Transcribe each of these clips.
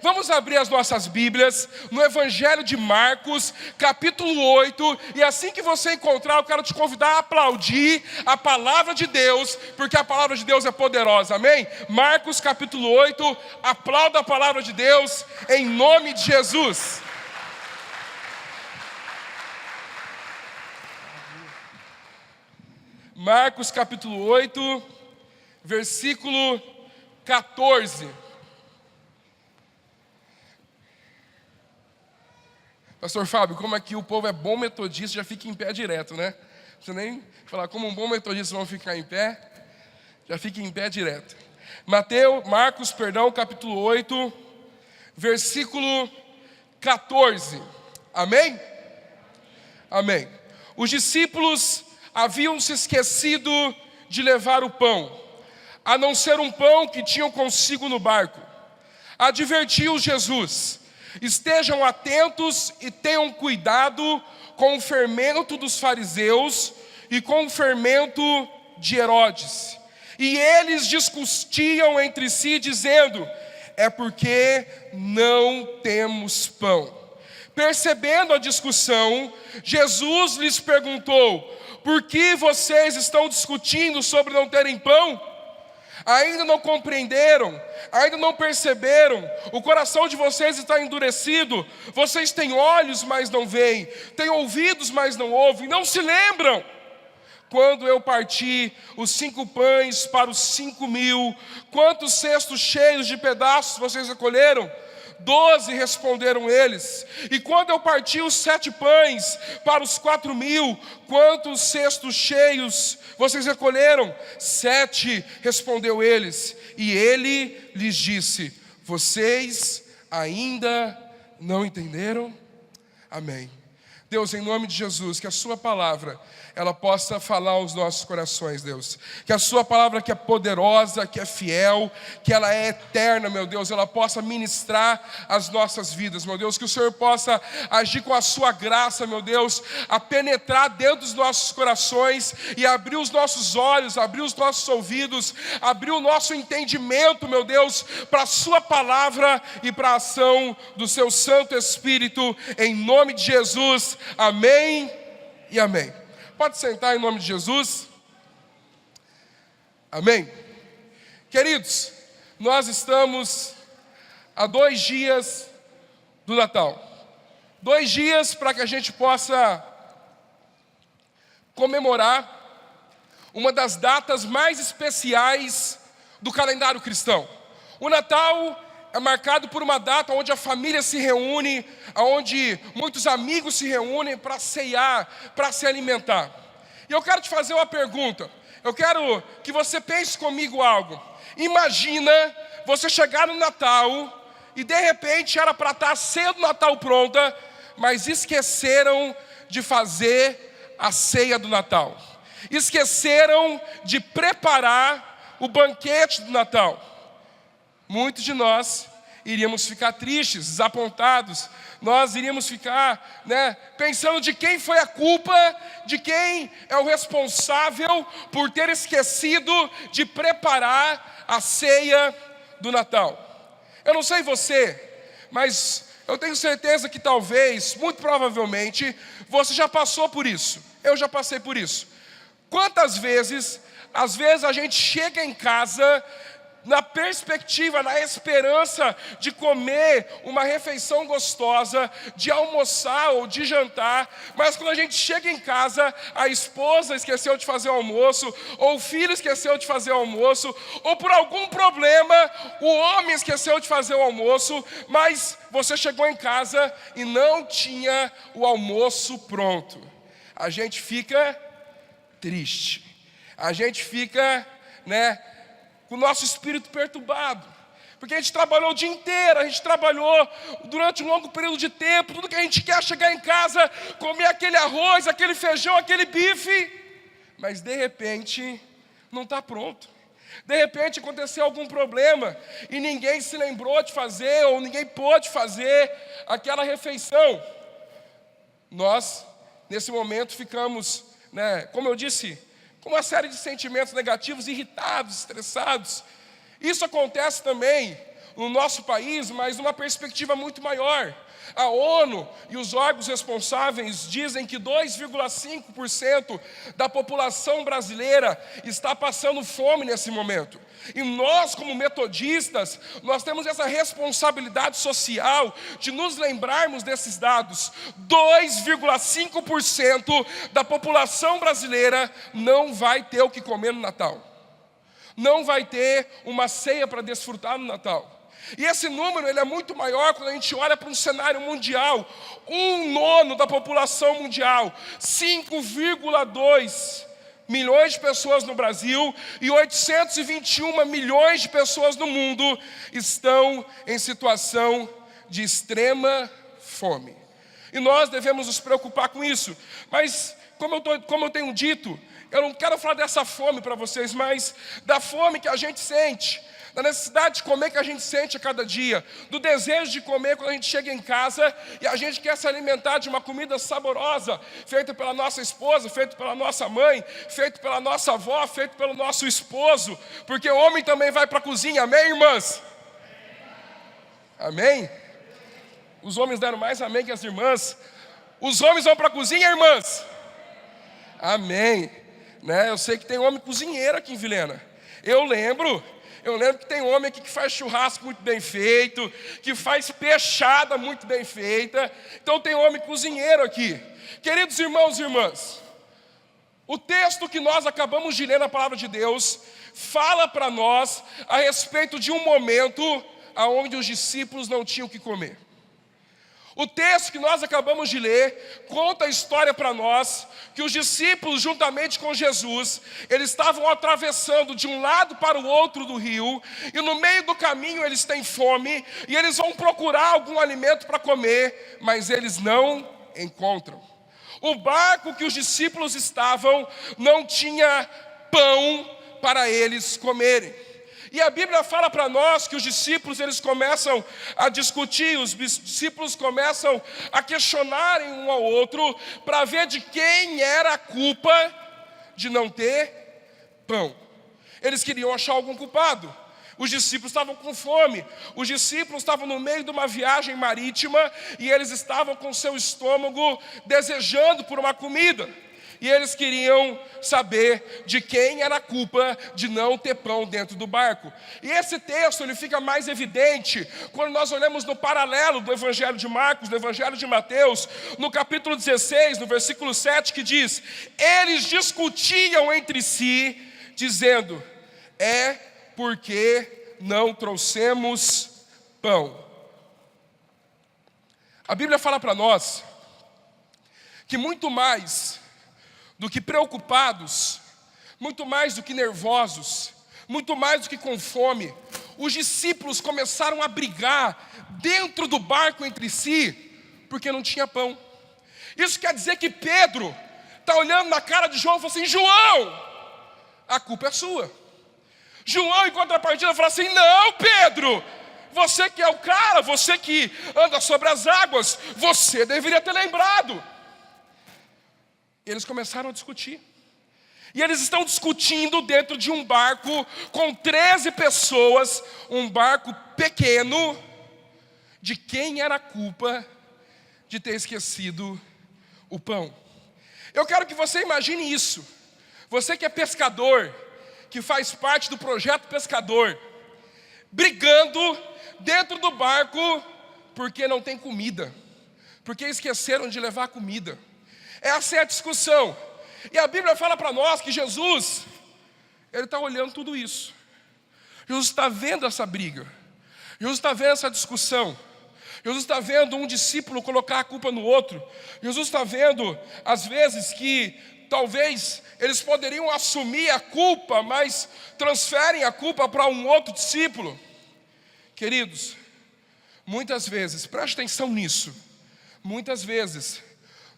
Vamos abrir as nossas Bíblias no Evangelho de Marcos, capítulo 8. E assim que você encontrar, eu quero te convidar a aplaudir a palavra de Deus, porque a palavra de Deus é poderosa, amém? Marcos, capítulo 8, aplauda a palavra de Deus em nome de Jesus. Marcos, capítulo 8, versículo 14. Pastor Fábio, como aqui o povo é bom metodista, já fica em pé direto, né? Não precisa nem falar como um bom metodista vão ficar em pé, já fica em pé direto. Marcos, capítulo 8, versículo 14. Amém? Amém. Os discípulos haviam se esquecido de levar o pão, a não ser um pão que tinham consigo no barco. Advertiu Jesus: estejam atentos e tenham cuidado com o fermento dos fariseus e com o fermento de Herodes. E eles discutiam entre si, dizendo: é porque não temos pão. Percebendo a discussão, Jesus lhes perguntou: por que vocês estão discutindo sobre não terem pão? Ainda não compreenderam? Ainda não perceberam? O coração de vocês está endurecido. Vocês têm olhos, mas não veem, têm ouvidos, mas não ouvem. Não se lembram? Quando eu parti os 5 pães para os 5.000, quantos cestos cheios de pedaços vocês recolheram? 12, responderam eles. E quando eu parti os 7 pães para os 4.000, quantos cestos cheios vocês recolheram? 7, respondeu eles. E ele lhes disse: vocês ainda não entenderam? Amém. Deus, em nome de Jesus, que a sua palavra ela possa falar aos nossos corações, Deus. Que a sua palavra, que é poderosa, que é fiel, que ela é eterna, meu Deus, ela possa ministrar as nossas vidas, meu Deus. Que o Senhor possa agir com a sua graça, meu Deus, a penetrar dentro dos nossos corações e abrir os nossos olhos, abrir os nossos ouvidos, abrir o nosso entendimento, meu Deus, para a sua palavra e para a ação do seu Santo Espírito, em nome de Jesus. Amém e amém. Pode sentar em nome de Jesus. Amém. Queridos, nós estamos a 2 dias do Natal. 2 dias para que a gente possa comemorar uma das datas mais especiais do calendário cristão. O Natal é marcado por uma data onde a família se reúne, onde muitos amigos se reúnem para ceiar, para se alimentar. E eu quero te fazer uma pergunta. Eu quero que você pense comigo algo. Imagina você chegar no Natal e de repente era para estar a ceia do Natal pronta, mas esqueceram de fazer a ceia do Natal. Esqueceram de preparar o banquete do Natal. Muitos de nós iríamos ficar tristes, desapontados. Nós iríamos ficar, pensando de quem foi a culpa, de quem é o responsável por ter esquecido de preparar a ceia do Natal. Eu não sei você, mas eu tenho certeza que talvez, muito provavelmente, você já passou por isso. Eu já passei por isso. Quantas vezes, às vezes a gente chega em casa na perspectiva, na esperança de comer uma refeição gostosa, de almoçar ou de jantar, mas quando a gente chega em casa, a esposa esqueceu de fazer o almoço, ou o filho esqueceu de fazer o almoço, ou por algum problema, o homem esqueceu de fazer o almoço, mas você chegou em casa e não tinha o almoço pronto. A gente fica triste, a gente fica, com o nosso espírito perturbado, porque a gente trabalhou o dia inteiro, a gente trabalhou durante um longo período de tempo, tudo que a gente quer é chegar em casa, comer aquele arroz, aquele feijão, aquele bife, mas de repente não está pronto. De repente aconteceu algum problema e ninguém se lembrou de fazer, ou ninguém pôde fazer aquela refeição. Nós, nesse momento, ficamos, como eu disse, com uma série de sentimentos negativos, irritados, estressados. Isso acontece também no nosso país, mas numa perspectiva muito maior. A ONU e os órgãos responsáveis dizem que 2,5% da população brasileira está passando fome nesse momento. E nós, como metodistas, nós temos essa responsabilidade social de nos lembrarmos desses dados. 2,5% da população brasileira não vai ter o que comer no Natal. Não vai ter uma ceia para desfrutar no Natal. E esse número ele é muito maior quando a gente olha para um cenário mundial. 1/9 da população mundial, 5,2 milhões de pessoas no Brasil e 821 milhões de pessoas no mundo estão em situação de extrema fome. E nós devemos nos preocupar com isso. Mas, como eu tenho dito, eu não quero falar dessa fome para vocês, mas da fome que a gente sente, da necessidade de comer que a gente sente a cada dia, do desejo de comer quando a gente chega em casa e a gente quer se alimentar de uma comida saborosa, feita pela nossa esposa, feita pela nossa mãe, feita pela nossa avó, feita pelo nosso esposo, porque o homem também vai para a cozinha, amém, irmãs? Amém? Os homens deram mais amém que as irmãs. Os homens vão para a cozinha, irmãs? Amém. Né? Eu sei que tem homem cozinheiro aqui em Vilhena. Eu lembro que tem homem aqui que faz churrasco muito bem feito, que faz peixada muito bem feita. Então tem homem cozinheiro aqui. Queridos irmãos e irmãs, o texto que nós acabamos de ler na palavra de Deus fala para nós a respeito de um momento onde os discípulos não tinham o que comer. O texto que nós acabamos de ler conta a história para nós que os discípulos, juntamente com Jesus, eles estavam atravessando de um lado para o outro do rio, e no meio do caminho eles têm fome, e eles vão procurar algum alimento para comer, mas eles não encontram. O barco que os discípulos estavam não tinha pão para eles comerem. E a Bíblia fala para nós que os discípulos eles começam a discutir, os discípulos começam a questionarem um ao outro para ver de quem era a culpa de não ter pão. Eles queriam achar algum culpado. Os discípulos estavam com fome, os discípulos estavam no meio de uma viagem marítima e eles estavam com seu estômago desejando por uma comida. E eles queriam saber de quem era a culpa de não ter pão dentro do barco. E esse texto ele fica mais evidente quando nós olhamos no paralelo do Evangelho de Marcos, do Evangelho de Mateus, no capítulo 16, no versículo 7, que diz: eles discutiam entre si, dizendo: é porque não trouxemos pão. A Bíblia fala para nós que muito mais do que preocupados, muito mais do que nervosos, muito mais do que com fome, os discípulos começaram a brigar dentro do barco entre si, porque não tinha pão. Isso quer dizer que Pedro está olhando na cara de João e fala assim: João, a culpa é sua. João, em contrapartida, fala assim: não, Pedro, você que é o cara, você que anda sobre as águas, você deveria ter lembrado. Eles começaram a discutir. E eles estão discutindo dentro de um barco com 13 pessoas, um barco pequeno, de quem era a culpa de ter esquecido o pão. Eu quero que você imagine isso. Você que é pescador, que faz parte do projeto pescador, brigando dentro do barco porque não tem comida, porque esqueceram de levar comida. Essa é a discussão. E a Bíblia fala para nós que Jesus, ele está olhando tudo isso. Jesus está vendo essa briga. Jesus está vendo essa discussão. Jesus está vendo um discípulo colocar a culpa no outro. Jesus está vendo, às vezes, que talvez eles poderiam assumir a culpa, mas transferem a culpa para um outro discípulo. Queridos, muitas vezes, preste atenção nisso, muitas vezes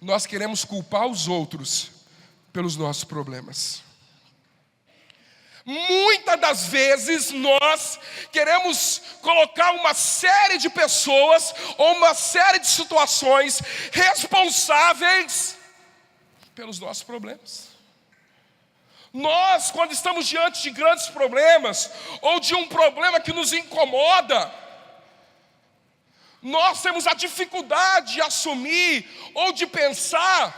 nós queremos culpar os outros pelos nossos problemas. Muitas das vezes nós queremos colocar uma série de pessoas ou uma série de situações responsáveis pelos nossos problemas. Nós, quando estamos diante de grandes problemas ou de um problema que nos incomoda, Nós temos a dificuldade de assumir ou de pensar,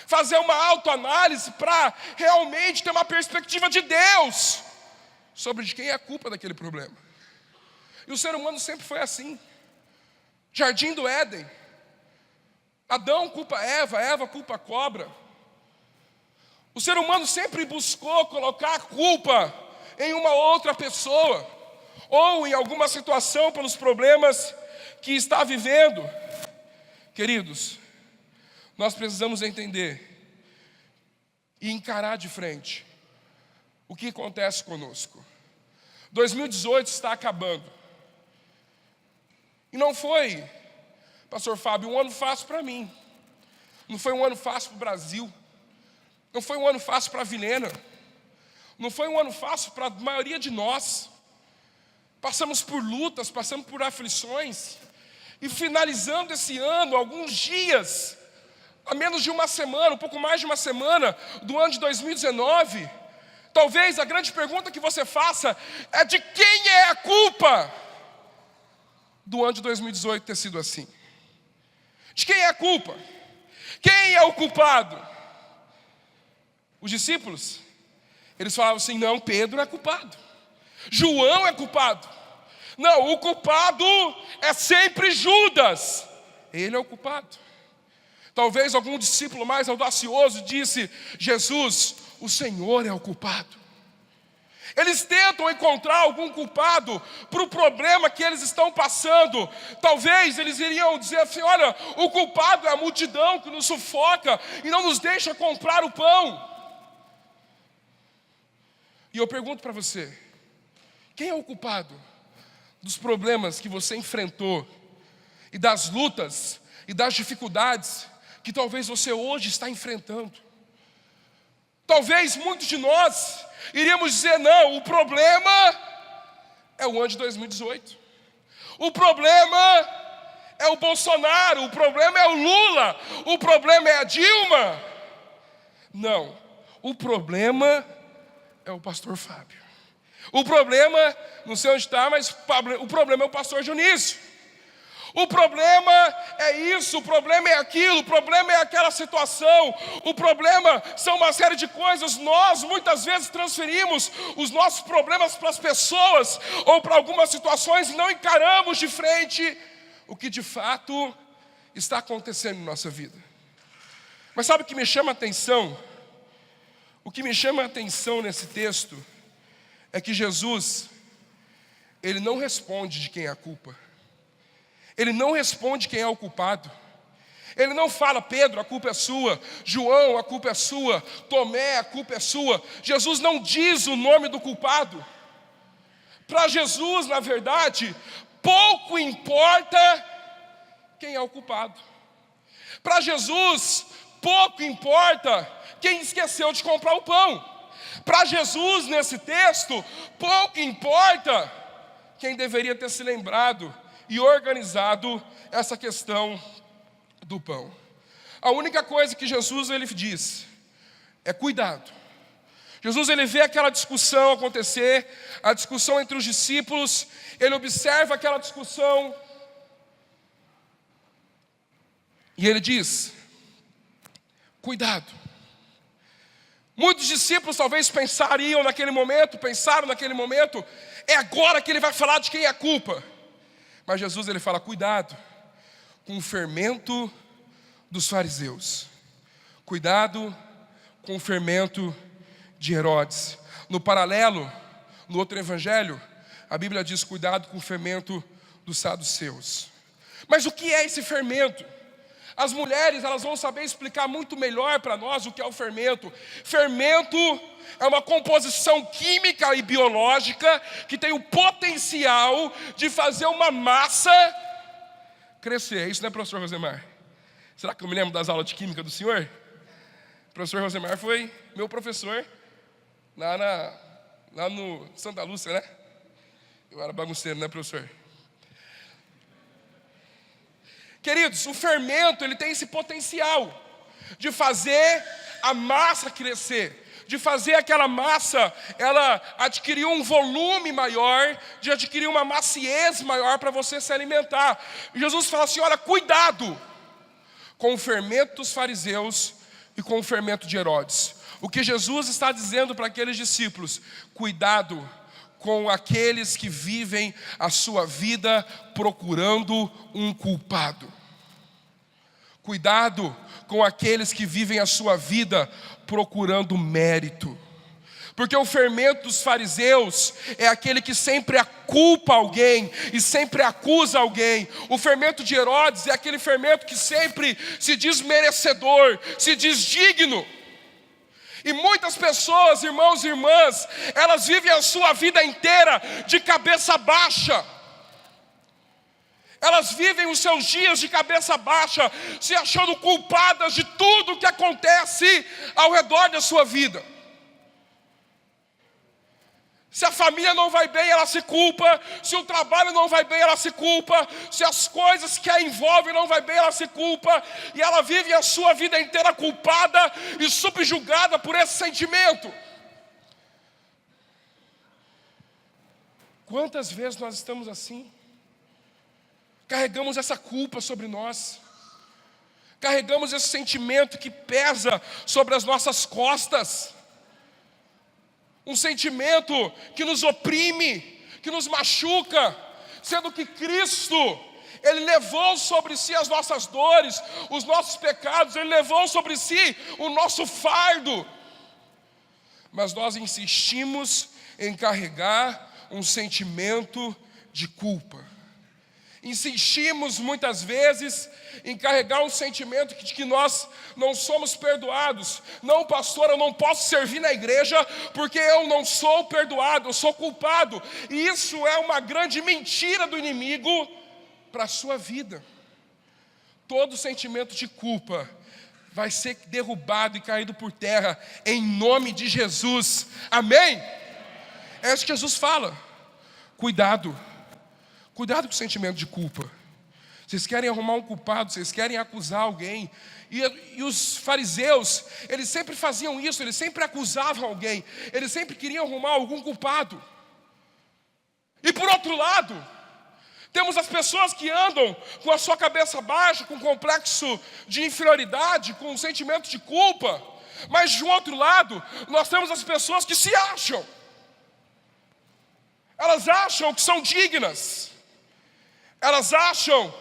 fazer uma autoanálise para realmente ter uma perspectiva de Deus sobre de quem é a culpa daquele problema. E o ser humano sempre foi assim. Jardim do Éden, Adão culpa Eva, Eva culpa a cobra. O ser humano sempre buscou colocar a culpa em uma outra pessoa, ou em alguma situação pelos problemas que está vivendo. Queridos, nós precisamos entender e encarar de frente o que acontece conosco. 2018 está acabando. E não foi, pastor Fábio, um ano fácil para mim. Não foi um ano fácil para o Brasil. Não foi um ano fácil para a Vilhena. Não foi um ano fácil para a maioria de nós. Passamos por lutas, passamos por aflições. E finalizando esse ano, alguns dias, a menos de uma semana, um pouco mais de uma semana do ano de 2019, talvez a grande pergunta que você faça é de quem é a culpa do ano de 2018 ter sido assim. De quem é a culpa? Quem é o culpado? Os discípulos, eles falavam assim, não, Pedro é culpado. João é culpado. Não, o culpado é sempre Judas. Ele é o culpado. Talvez algum discípulo mais audacioso disse, Jesus, o Senhor é o culpado. Eles tentam encontrar algum culpado para o problema que eles estão passando. Talvez eles iriam dizer assim, olha, o culpado é a multidão que nos sufoca e não nos deixa comprar o pão. E eu pergunto para você, quem é o culpado dos problemas que você enfrentou e das lutas e das dificuldades que talvez você hoje está enfrentando? Talvez muitos de nós iríamos dizer, não, o problema é o ano de 2018. O problema é o Bolsonaro, o problema é o Lula, o problema é a Dilma. Não, o problema é o pastor Fábio. O problema, não sei onde está, mas o problema é o pastor Dionísio. O problema é isso, o problema é aquilo, o problema é aquela situação, o problema são uma série de coisas. Nós muitas vezes transferimos os nossos problemas para as pessoas ou para algumas situações e não encaramos de frente o que de fato está acontecendo em nossa vida. Mas sabe o que me chama a atenção? O que me chama a atenção nesse texto é que Jesus, ele não responde de quem é a culpa. Ele não responde quem é o culpado. Ele não fala, Pedro, a culpa é sua. João, a culpa é sua. Tomé, a culpa é sua. Jesus não diz o nome do culpado. Para Jesus, na verdade, pouco importa quem é o culpado. Para Jesus, pouco importa quem esqueceu de comprar o pão. Para Jesus, nesse texto, pouco importa quem deveria ter se lembrado e organizado essa questão do pão. A única coisa que Jesus ele diz é cuidado. Jesus ele vê aquela discussão acontecer, a discussão entre os discípulos, ele observa aquela discussão e ele diz, cuidado. Muitos discípulos talvez pensaram naquele momento, é agora que ele vai falar de quem é a culpa. Mas Jesus ele fala, cuidado com o fermento dos fariseus. Cuidado com o fermento de Herodes. No paralelo, no outro evangelho, a Bíblia diz, cuidado com o fermento dos saduceus. Mas o que é esse fermento? As mulheres, elas vão saber explicar muito melhor para nós o que é o fermento. Fermento é uma composição química e biológica que tem o potencial de fazer uma massa crescer. É isso, né, professor Rosemar? Será que eu me lembro das aulas de química do senhor? O professor Rosemar foi meu professor lá no Santa Lúcia, né? Eu era bagunceiro, né, professor? Queridos, o fermento ele tem esse potencial de fazer a massa crescer, de fazer aquela massa, ela adquirir um volume maior, de adquirir uma maciez maior para você se alimentar. E Jesus fala assim, olha, cuidado com o fermento dos fariseus e com o fermento de Herodes. O que Jesus está dizendo para aqueles discípulos, cuidado com aqueles que vivem a sua vida procurando um culpado. Cuidado com aqueles que vivem a sua vida procurando mérito. Porque o fermento dos fariseus é aquele que sempre culpa alguém e sempre acusa alguém. O fermento de Herodes é aquele fermento que sempre se diz merecedor, se diz digno. E muitas pessoas, irmãos e irmãs, elas vivem a sua vida inteira de cabeça baixa. Elas vivem os seus dias de cabeça baixa, se achando culpadas de tudo que acontece ao redor da sua vida. Se a família não vai bem, ela se culpa. Se o trabalho não vai bem, ela se culpa. Se as coisas que a envolvem não vai bem, ela se culpa. E ela vive a sua vida inteira culpada e subjugada por esse sentimento. Quantas vezes nós estamos assim? Carregamos essa culpa sobre nós. Carregamos esse sentimento que pesa sobre as nossas costas. Um sentimento que nos oprime, que nos machuca, sendo que Cristo, Ele levou sobre si as nossas dores, os nossos pecados, Ele levou sobre si o nosso fardo. Mas nós insistimos em carregar um sentimento de culpa. Insistimos muitas vezes em carregar um sentimento de que nós não somos perdoados. Não, pastor, eu não posso servir na igreja porque eu não sou perdoado, eu sou culpado. E isso é uma grande mentira do inimigo para a sua vida. Todo sentimento de culpa vai ser derrubado e caído por terra em nome de Jesus. Amém? É isso que Jesus fala. Cuidado com o sentimento de culpa. Vocês querem arrumar um culpado, vocês querem acusar alguém. E os fariseus, eles sempre faziam isso, eles sempre acusavam alguém. Eles sempre queriam arrumar algum culpado. E por outro lado, temos as pessoas que andam com a sua cabeça baixa, com complexo de inferioridade, com um sentimento de culpa. Mas de outro lado, nós temos as pessoas que se acham. Elas acham que são dignas. Elas acham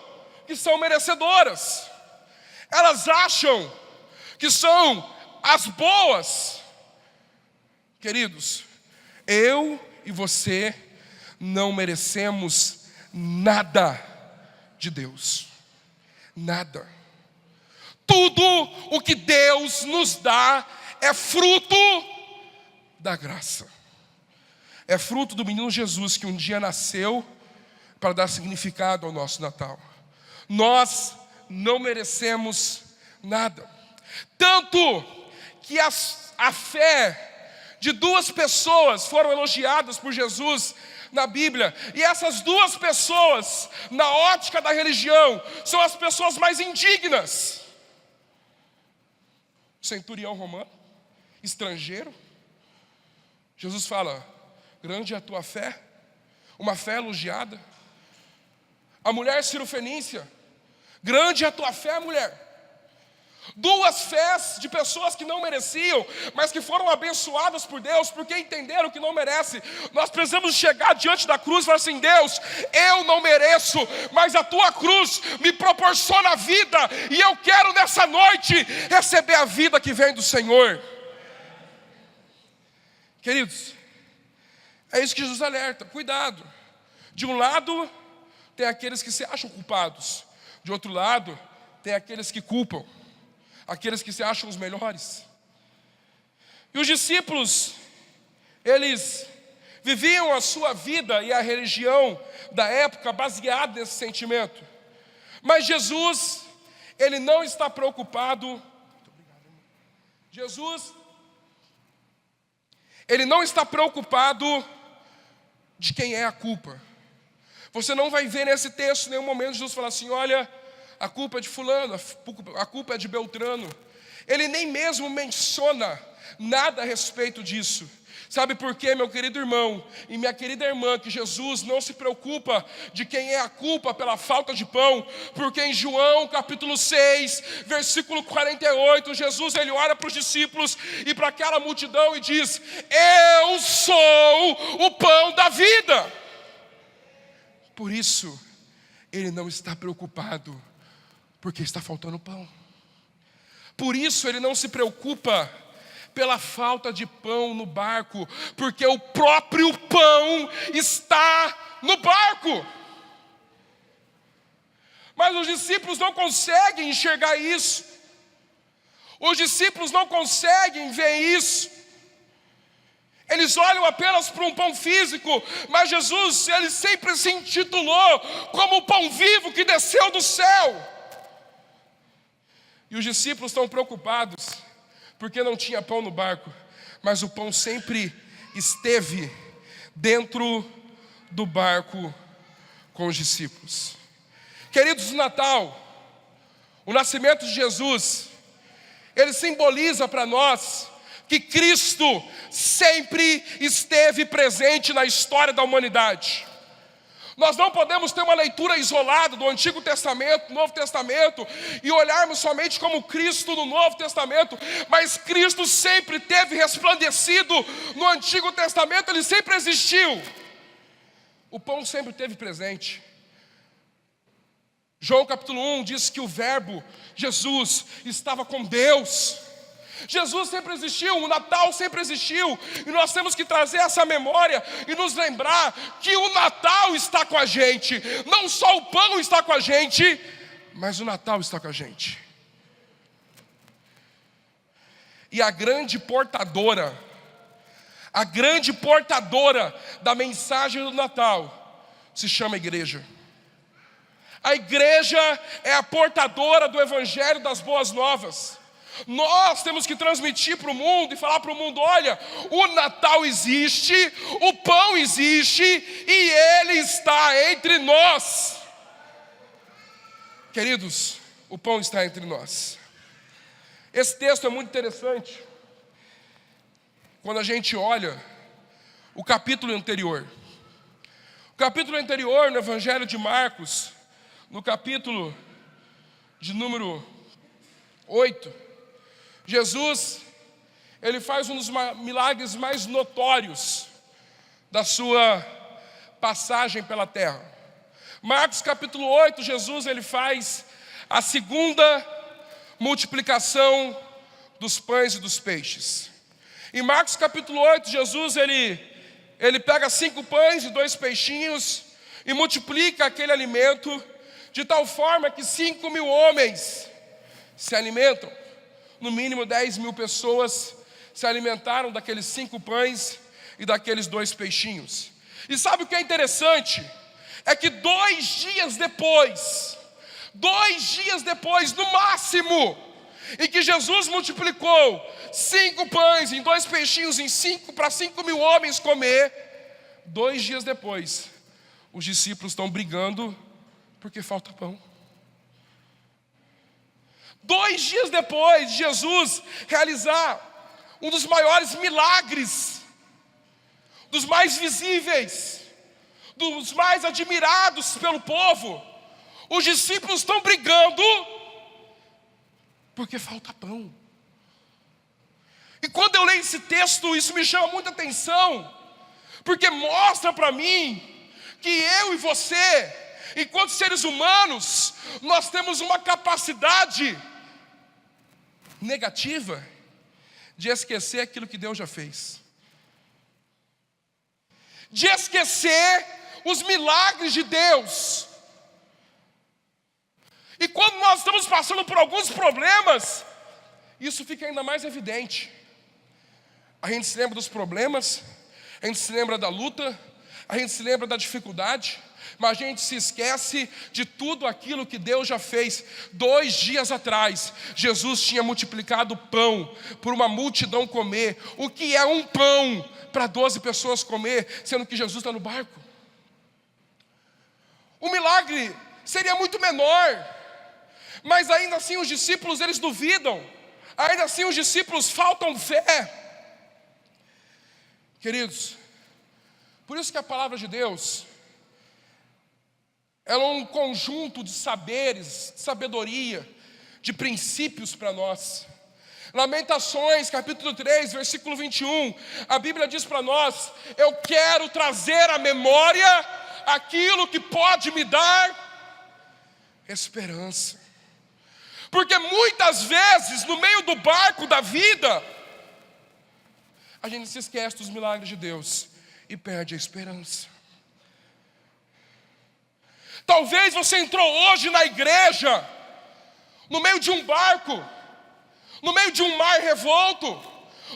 que são merecedoras. Elas acham que são as boas. Queridos, eu e você não merecemos nada de Deus. Nada. Tudo o que Deus nos dá é fruto da graça. É fruto do menino Jesus que um dia nasceu para dar significado ao nosso Natal. Nós não merecemos nada. Tanto que a fé de duas pessoas foram elogiadas por Jesus na Bíblia. E essas duas pessoas, na ótica da religião, são as pessoas mais indignas. Centurião romano, estrangeiro. Jesus fala, grande é a tua fé, uma fé elogiada. A mulher cirofenícia, grande é a tua fé, mulher. Duas fés de pessoas que não mereciam, mas que foram abençoadas por Deus, porque entenderam que não merece. Nós precisamos chegar diante da cruz e falar assim, Deus, eu não mereço, mas a tua cruz me proporciona a vida, e eu quero nessa noite receber a vida que vem do Senhor. Queridos, é isso que Jesus alerta, cuidado. De um lado, tem aqueles que se acham culpados. De outro lado, tem aqueles que culpam. Aqueles que se acham os melhores. E os discípulos, eles viviam a sua vida e a religião da época baseada nesse sentimento. Mas Jesus, Ele não está preocupado. Jesus, Ele não está preocupado de quem é a culpa. Você não vai ver nesse texto em nenhum momento Jesus falar assim, olha, a culpa é de fulano, a culpa é de Beltrano. Ele nem mesmo menciona nada a respeito disso. Sabe por quê, meu querido irmão e minha querida irmã, que Jesus não se preocupa de quem é a culpa pela falta de pão? Porque em João capítulo 6, versículo 48, Jesus ele olha para os discípulos e para aquela multidão e diz: eu sou o pão da vida. Por isso, ele não está preocupado porque está faltando pão. Por isso ele não se preocupa pela falta de pão no barco, porque o próprio pão está no barco. Mas os discípulos não conseguem enxergar isso. Os discípulos não conseguem ver isso. Eles olham apenas para um pão físico, mas Jesus, ele sempre se intitulou como o pão vivo que desceu do céu. E os discípulos estão preocupados porque não tinha pão no barco, mas o pão sempre esteve dentro do barco com os discípulos. Queridos, o Natal, o nascimento de Jesus, ele simboliza para nós que Cristo sempre esteve presente na história da humanidade. Nós não podemos ter uma leitura isolada do Antigo Testamento, do Novo Testamento, e olharmos somente como Cristo no Novo Testamento, mas Cristo sempre teve resplandecido no Antigo Testamento, ele sempre existiu. O pão sempre esteve presente. João capítulo 1 diz que o Verbo, Jesus, estava com Deus. Jesus sempre existiu, o Natal sempre existiu, e nós temos que trazer essa memória e nos lembrar que o Natal está com a gente. Não só o pão está com a gente, mas o Natal está com a gente. E a grande portadora da mensagem do Natal se chama igreja. A igreja é a portadora do evangelho das boas novas. Nós temos que transmitir para o mundo e falar para o mundo: olha, o Natal existe, o pão existe e ele está entre nós. Queridos, o pão está entre nós. Esse texto é muito interessante quando a gente olha o capítulo anterior. O capítulo anterior, no Evangelho de Marcos, no capítulo de número 8, Jesus, ele faz um dos milagres mais notórios da sua passagem pela terra. Marcos capítulo 8, Jesus ele faz a segunda multiplicação dos pães e dos peixes. Em Marcos capítulo 8, Jesus ele pega 5 pães e 2 peixinhos e multiplica aquele alimento de tal forma que 5.000 homens se alimentam. No mínimo 10.000 pessoas se alimentaram daqueles 5 pães e daqueles 2 peixinhos. E sabe o que é interessante? É que 2 dias depois, no máximo, em que Jesus multiplicou 5 pães e 2 peixinhos para 5.000 homens comer, 2 dias depois, os discípulos estão brigando porque falta pão. 2 dias depois de Jesus realizar um dos maiores milagres, dos mais visíveis, dos mais admirados pelo povo, os discípulos estão brigando porque falta pão. E quando eu leio esse texto, isso me chama muita atenção, porque mostra para mim que eu e você, enquanto seres humanos, nós temos uma capacidade negativa de esquecer aquilo que Deus já fez, de esquecer os milagres de Deus. E quando nós estamos passando por alguns problemas, isso fica ainda mais evidente. A gente se lembra dos problemas, a gente se lembra da luta, a gente se lembra da dificuldade, mas a gente se esquece de tudo aquilo que Deus já fez. 2 dias atrás, Jesus tinha multiplicado pão por uma multidão comer. O que é um pão para 12 pessoas comer, sendo que Jesus está no barco? O milagre seria muito menor, mas ainda assim os discípulos eles duvidam. Ainda assim os discípulos faltam fé. Queridos, por isso que a palavra de Deus, ela é um conjunto de saberes, de sabedoria, de princípios para nós. Lamentações, capítulo 3, versículo 21, a Bíblia diz para nós: eu quero trazer à memória aquilo que pode me dar esperança. Porque muitas vezes, no meio do barco da vida, a gente se esquece dos milagres de Deus e perde a esperança. Talvez você entrou hoje na igreja, no meio de um barco, no meio de um mar revolto,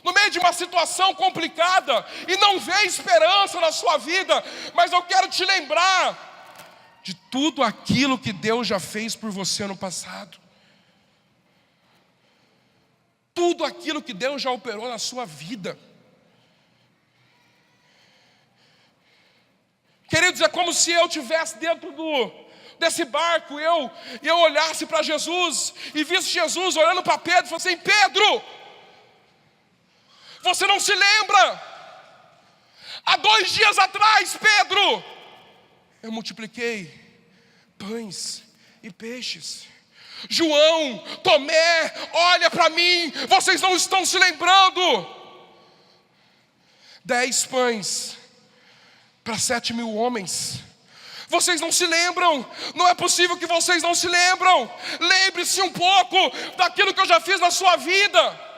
no meio de uma situação complicada, e não vê esperança na sua vida. Mas eu quero te lembrar de tudo aquilo que Deus já fez por você no passado. Tudo aquilo que Deus já operou na sua vida. Queridos, é como se eu estivesse dentro desse barco, eu olhasse para Jesus e visse Jesus olhando para Pedro e falasse assim: Pedro, você não se lembra? Há 2 dias atrás, Pedro, eu multipliquei pães e peixes. João, Tomé, olha para mim, vocês não estão se lembrando? 10 pães para 7.000 homens. Vocês não se lembram? Não é possível que vocês não se lembram. Lembre-se um pouco daquilo que eu já fiz na sua vida.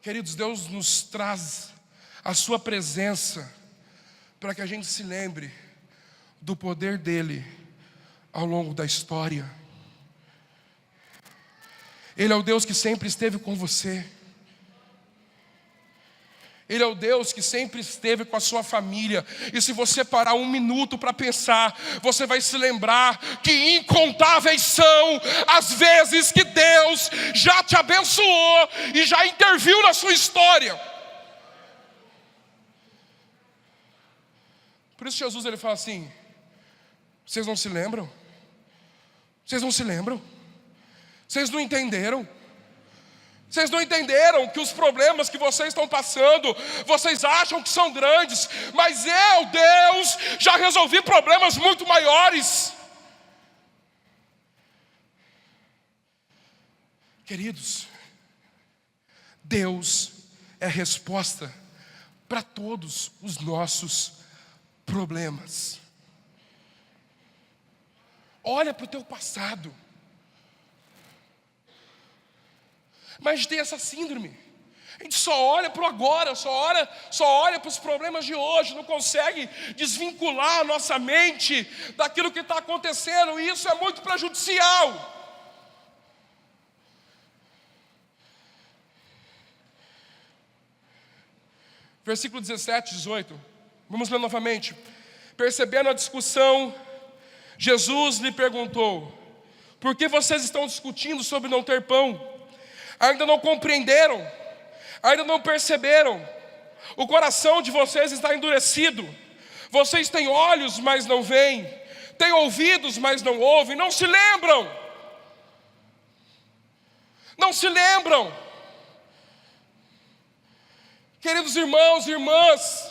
Queridos, Deus nos traz a sua presença para que a gente se lembre do poder dele ao longo da história. Ele é o Deus que sempre esteve com você. Ele é o Deus que sempre esteve com a sua família. E se você parar 1 minuto para pensar, você vai se lembrar que incontáveis são as vezes que Deus já te abençoou e já interviu na sua história. Por isso Jesus ele fala assim: vocês não se lembram? Vocês não se lembram? Vocês não entenderam? Vocês não entenderam que os problemas que vocês estão passando, vocês acham que são grandes, mas eu, Deus, já resolvi problemas muito maiores. Queridos, Deus é a resposta para todos os nossos problemas. Olha para o teu passado. Mas a gente tem essa síndrome. A gente só olha para o agora, só olha para os problemas de hoje, não consegue desvincular a nossa mente daquilo que está acontecendo, e isso é muito prejudicial. Versículo 17, 18. Vamos ler novamente. Percebendo a discussão, Jesus lhe perguntou: por que vocês estão discutindo sobre não ter pão? Ainda não compreenderam? Ainda não perceberam? O coração de vocês está endurecido. Vocês têm olhos, mas não veem. Têm ouvidos, mas não ouvem. Não se lembram? Não se lembram? Queridos irmãos e irmãs,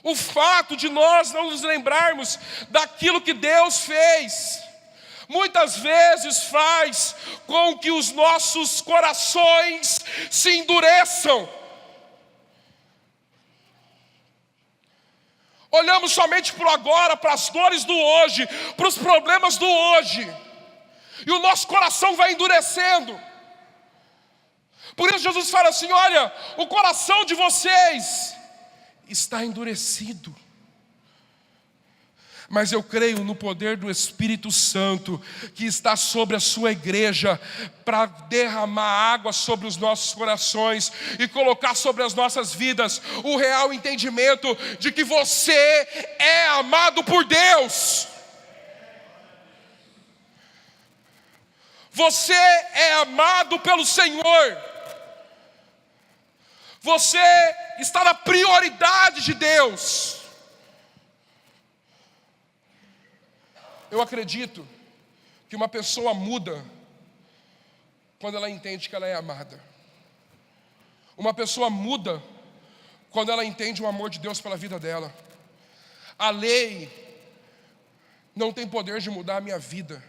o fato de nós não nos lembrarmos daquilo que Deus fez, muitas vezes faz com que os nossos corações se endureçam. Olhamos somente para o agora, para as dores do hoje, para os problemas do hoje, e o nosso coração vai endurecendo. Por isso Jesus fala assim: olha, o coração de vocês está endurecido. Mas eu creio no poder do Espírito Santo que está sobre a sua igreja para derramar água sobre os nossos corações e colocar sobre as nossas vidas o real entendimento de que você é amado por Deus. Você é amado pelo Senhor. Você está na prioridade de Deus. Eu acredito que uma pessoa muda quando ela entende que ela é amada. Uma pessoa muda quando ela entende o amor de Deus pela vida dela. A lei não tem poder de mudar a minha vida,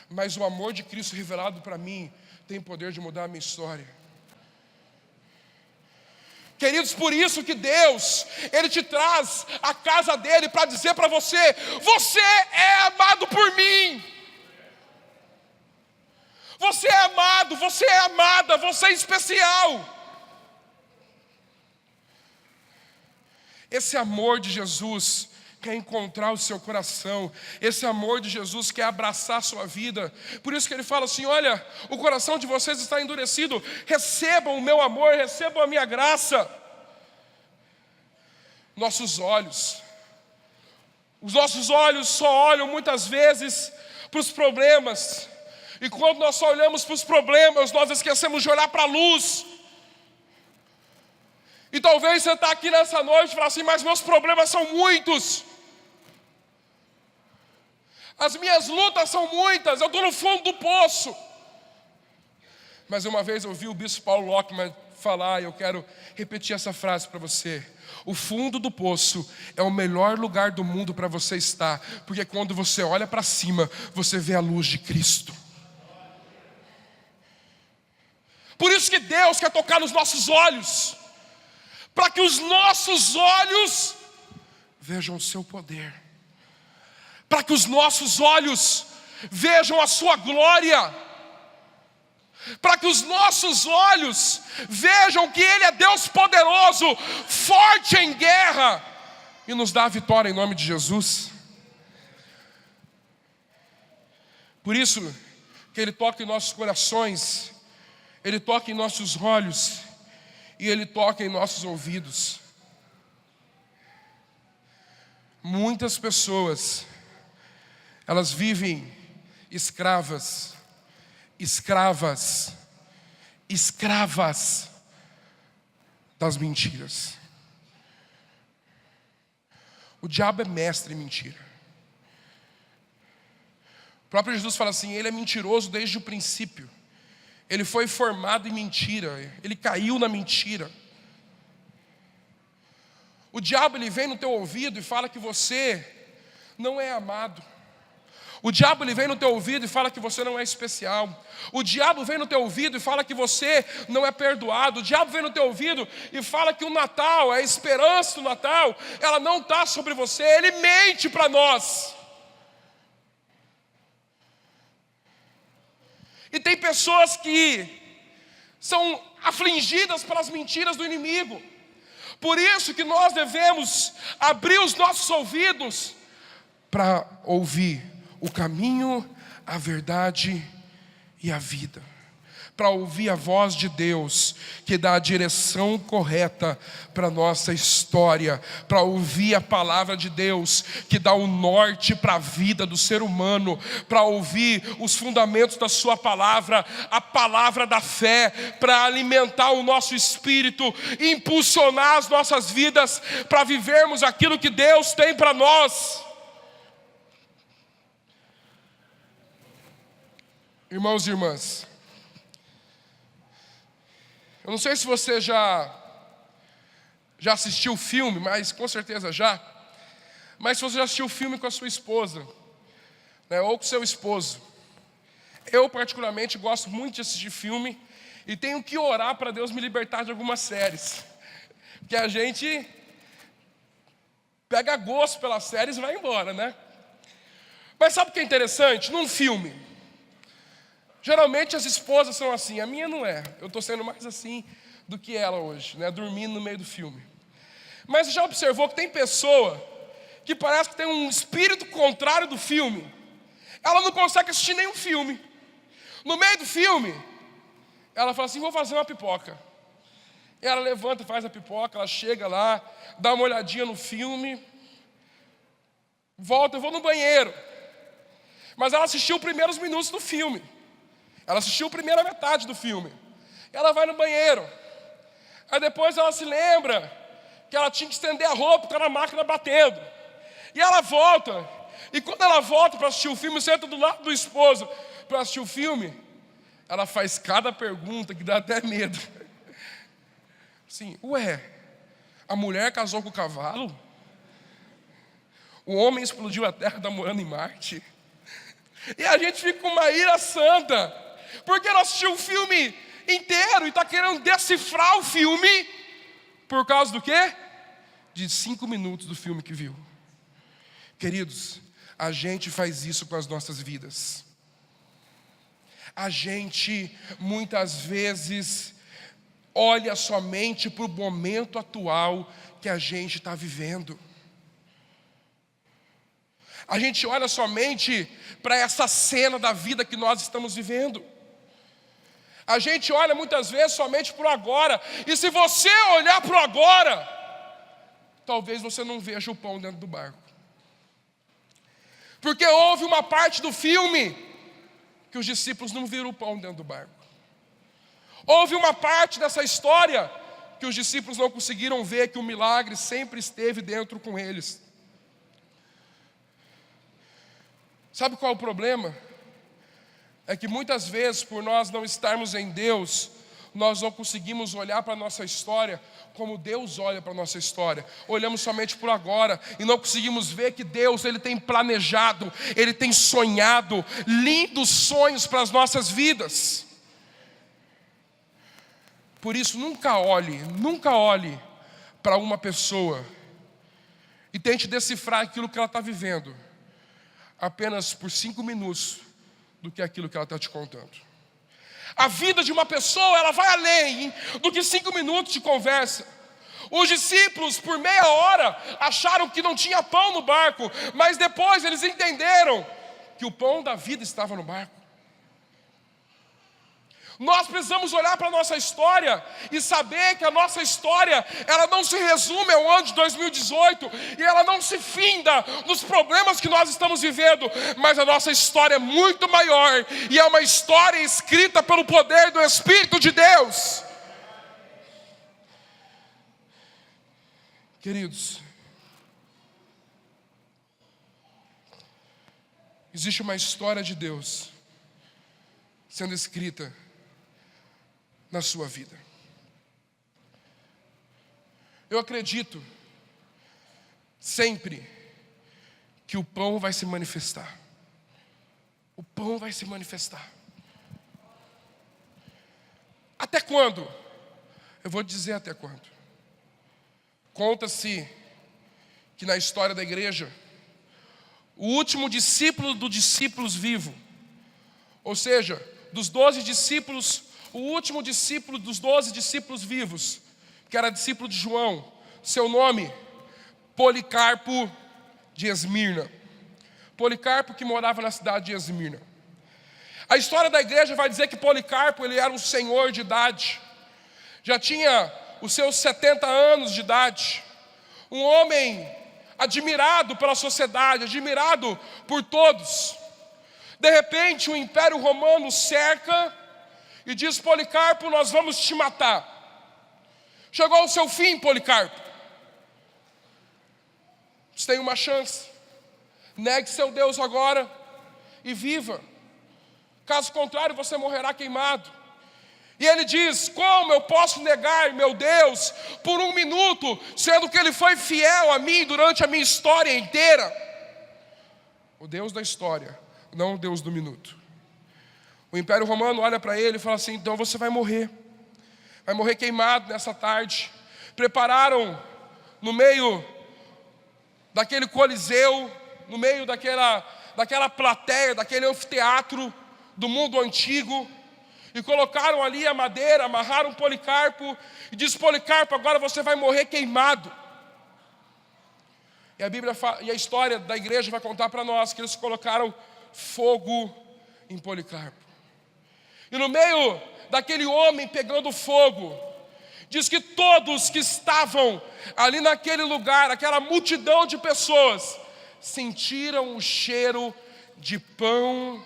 mas o amor de Cristo revelado para mim tem poder de mudar a minha história. Queridos, por isso que Deus, Ele te traz à casa dEle para dizer para você: você é amado por mim. Você é amado, você é amada, você é especial. Esse amor de Jesus quer encontrar o seu coração. Esse amor de Jesus quer abraçar a sua vida. Por isso que Ele fala assim: olha, o coração de vocês está endurecido. Recebam o meu amor, recebam a minha graça. Os nossos olhos só olham muitas vezes para os problemas. E quando nós só olhamos para os problemas, nós esquecemos de olhar para a luz. E talvez você está aqui nessa noite e fala assim: mas meus problemas são muitos. As minhas lutas são muitas, eu estou no fundo do poço. Mas uma vez eu ouvi o bispo Paulo Lockman falar, e eu quero repetir essa frase para você: o fundo do poço é o melhor lugar do mundo para você estar, porque quando você olha para cima, você vê a luz de Cristo. Por isso que Deus quer tocar nos nossos olhos, para que os nossos olhos vejam o seu poder, para que os nossos olhos vejam a sua glória, para que os nossos olhos vejam que Ele é Deus poderoso, forte em guerra, e nos dá a vitória em nome de Jesus. Por isso que Ele toca em nossos corações, Ele toca em nossos olhos, e Ele toca em nossos ouvidos. Muitas pessoas, elas vivem escravas das mentiras. O diabo é mestre em mentira. O próprio Jesus fala assim: ele é mentiroso desde o princípio. Ele foi formado em mentira, ele caiu na mentira. O diabo, ele vem no teu ouvido e fala que você não é amado. O diabo, ele vem no teu ouvido e fala que você não é especial. O diabo vem no teu ouvido e fala que você não é perdoado. O diabo vem no teu ouvido e fala que o Natal, a esperança do Natal, ela não está sobre você. Ele mente para nós. E tem pessoas que são afligidas pelas mentiras do inimigo. Por isso que nós devemos abrir os nossos ouvidos para ouvir o caminho, a verdade e a vida. Para ouvir a voz de Deus, que dá a direção correta para a nossa história. Para ouvir a palavra de Deus, que dá o norte para a vida do ser humano. Para ouvir os fundamentos da sua palavra, a palavra da fé, para alimentar o nosso espírito, impulsionar as nossas vidas, para vivermos aquilo que Deus tem para nós. Irmãos e irmãs, eu não sei se você já assistiu o filme, mas com certeza já. Mas se você já assistiu o filme com a sua esposa, né, ou com seu esposo. Eu particularmente gosto muito de assistir filme e tenho que orar para Deus me libertar de algumas séries. Porque a gente pega gosto pelas séries e vai embora, né? Mas sabe o que é interessante? Num filme, geralmente as esposas são assim, a minha não é. Eu estou sendo mais assim do que ela hoje, né? Dormindo no meio do filme. Mas você já observou que tem pessoa que parece que tem um espírito contrário do filme. Ela não consegue assistir nenhum filme. No meio do filme, ela fala assim: vou fazer uma pipoca. E ela levanta e faz a pipoca, ela chega lá, dá uma olhadinha no filme, volta, eu vou no banheiro. Mas ela assistiu os primeiros minutos do filme. Ela assistiu a primeira metade do filme. Ela vai no banheiro. Aí depois ela se lembra que ela tinha que estender a roupa, porque era a máquina batendo. E ela volta. E quando ela volta para assistir o filme, senta do lado do esposo para assistir o filme, ela faz cada pergunta que dá até medo. Sim, ué, a mulher casou com o cavalo? O homem explodiu a terra, está morando em Marte? E a gente fica com uma ira santa, porque ela assistiu o filme inteiro e está querendo decifrar o filme, por causa do quê? De 5 minutos do filme que viu. Queridos, a gente faz isso com as nossas vidas. A gente, muitas vezes, olha somente para o momento atual que a gente está vivendo. A gente olha somente para essa cena da vida que nós estamos vivendo. A gente olha muitas vezes somente para o agora. E se você olhar para o agora, talvez você não veja o pão dentro do barco. Porque houve uma parte do filme que os discípulos não viram o pão dentro do barco. Houve uma parte dessa história que os discípulos não conseguiram ver que o milagre sempre esteve dentro com eles. Sabe qual é o problema? É que muitas vezes, por nós não estarmos em Deus, nós não conseguimos olhar para a nossa história como Deus olha para a nossa história. Olhamos somente por agora e não conseguimos ver que Deus, Ele tem planejado, Ele tem sonhado lindos sonhos para as nossas vidas. Por isso, nunca olhe para uma pessoa e tente decifrar aquilo que ela está vivendo apenas por 5 minutos do que aquilo que ela está te contando. A vida de uma pessoa, ela vai além do que 5 minutos de conversa. Os discípulos, por meia hora, acharam que não tinha pão no barco, mas depois eles entenderam que o pão da vida estava no barco. Nós precisamos olhar para a nossa história e saber que a nossa história, ela não se resume ao ano de 2018 e ela não se finda nos problemas que nós estamos vivendo, mas a nossa história é muito maior e é uma história escrita pelo poder do Espírito de Deus. Queridos, existe uma história de Deus sendo escrita na sua vida. Eu acredito sempre que o pão vai se manifestar. O pão vai se manifestar. Até quando? Eu vou dizer até quando. Conta-se que na história da igreja, o último discípulo dos discípulos vivo, ou seja, dos 12 discípulos, o último discípulo dos 12 discípulos vivos, que era discípulo de João, seu nome, Policarpo de Esmirna. Policarpo que morava na cidade de Esmirna. A história da igreja vai dizer que Policarpo, ele era um senhor de idade, já tinha os seus 70 anos de idade, um homem admirado pela sociedade, admirado por todos. De repente o Império Romano cerca e diz: Policarpo, nós vamos te matar. Chegou o seu fim, Policarpo. Você tem uma chance. Negue seu Deus agora e viva. Caso contrário, você morrerá queimado. E ele diz: como eu posso negar meu Deus por 1 minuto, sendo que Ele foi fiel a mim durante a minha história inteira? O Deus da história, não o Deus do minuto. O Império Romano olha para ele e fala assim: então você vai morrer queimado nessa tarde. Prepararam no meio daquele coliseu, no meio daquela plateia, daquele anfiteatro do mundo antigo, e colocaram ali a madeira, amarraram Policarpo, e diz: Policarpo, agora você vai morrer queimado. E a Bíblia e a história da igreja vai contar para nós que eles colocaram fogo em Policarpo. E no meio daquele homem pegando fogo, diz que todos que estavam ali naquele lugar, aquela multidão de pessoas, sentiram o cheiro de pão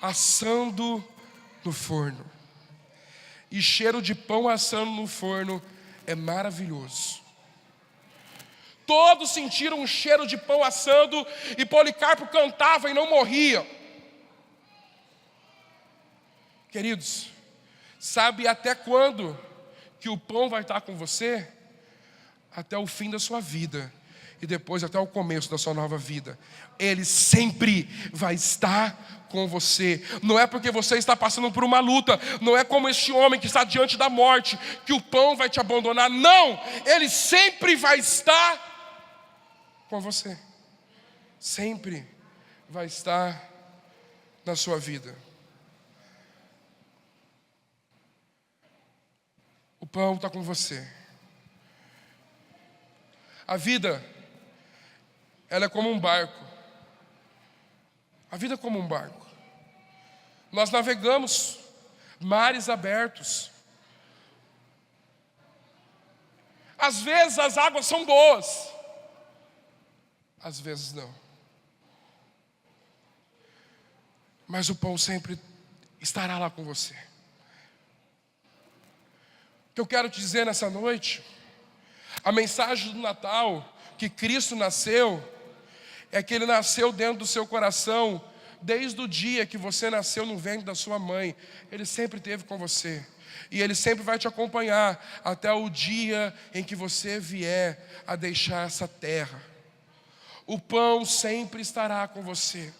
assando no forno. E cheiro de pão assando no forno é maravilhoso. Todos sentiram um cheiro de pão assando e Policarpo cantava e não morria. Queridos, sabe até quando que o pão vai estar com você? Até o fim da sua vida e depois até o começo da sua nova vida. Ele sempre vai estar com você. Não é porque você está passando por uma luta, não é como este homem que está diante da morte, que o pão vai te abandonar. Não, ele sempre vai estar com você. Sempre vai estar na sua vida. O pão está com você. A vida, ela é como um barco. A vida é como um barco. Nós navegamos mares abertos. Às vezes as águas são boas, às vezes não. Mas o pão sempre estará lá com você. O que eu quero te dizer nessa noite, a mensagem do Natal, que Cristo nasceu, é que Ele nasceu dentro do seu coração, desde o dia que você nasceu no ventre da sua mãe. Ele sempre esteve com você, e Ele sempre vai te acompanhar, até o dia em que você vier a deixar essa terra. O pão sempre estará com você.